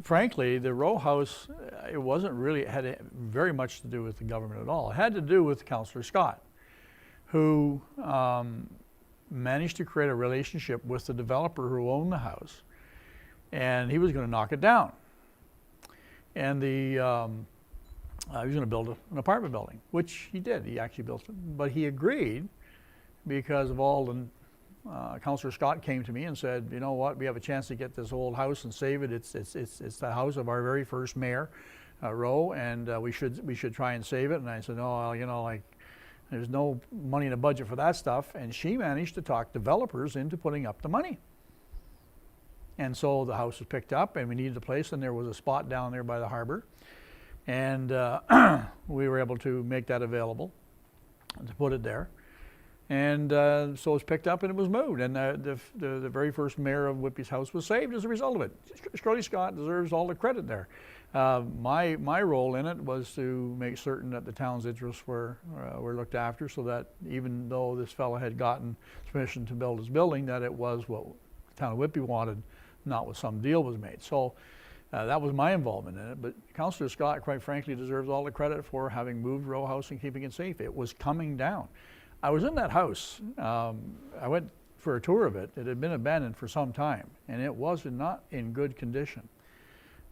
Frankly, the row house, it wasn't really, it had very much to do with the government at all. It had to do with Councillor Scott, who managed to create a relationship with the developer who owned the house, and he was going to knock it down. And he was going to build an apartment building, which he did. He actually built it, but he agreed because of all the Councillor Scott came to me and said, you know what, we have a chance to get this old house and save it. It's the house of our very first mayor, Rowe, and we should try and save it. And I said, no, well, you know, like, there's no money in the budget for that stuff. And she managed to talk developers into putting up the money. And so the house was picked up, and we needed a place, and there was a spot down there by the harbor, and we were able to make that available to put it there. And so it was picked up and it was moved, and the very first mayor of Whitby's house was saved as a result of it. Shirley Scott deserves all the credit there. My role in it was to make certain that the town's interests were looked after, so that even though this fellow had gotten permission to build his building, that it was what the town of Whitby wanted, not what some deal was made. So that was my involvement in it. But Councillor Scott, quite frankly, deserves all the credit for having moved Rowe House and keeping it safe. It was coming down. I was in that house. I went for a tour of it. It had been abandoned for some time, and it was not in good condition.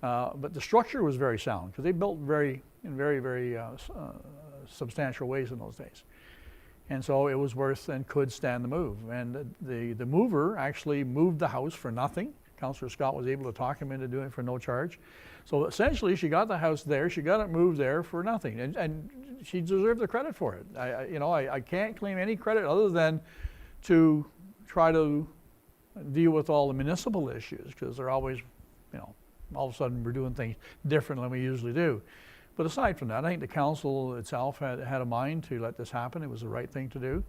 But the structure was very sound, because they built in very substantial ways in those days. And so it was worth and could stand the move. And the mover actually moved the house for nothing. Councillor Scott was able to talk him into doing it for no charge. So essentially, she got the house there, she got it moved there for nothing, and she deserved the credit for it. I can't claim any credit other than to try to deal with all the municipal issues, because they're always, all of a sudden we're doing things different than we usually do. But aside from that, I think the council itself had a mind to let this happen. It was the right thing to do.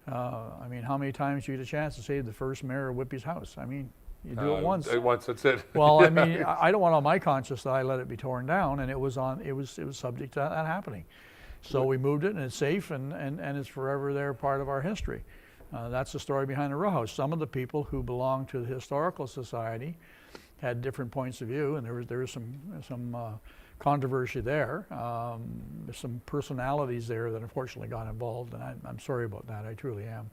I mean, how many times do you get a chance to save the first mayor of Whitby's house? I mean, you do it once. Once, that's it. Well, I mean, I don't want on my conscience that I let it be torn down, and it was subject to that happening. So we moved it, and it's safe, and it's forever there, part of our history. That's the story behind the row house. Some of the people who belong to the Historical Society had different points of view, and there was some controversy there. There's some personalities there that unfortunately got involved, and I'm sorry about that. I truly am.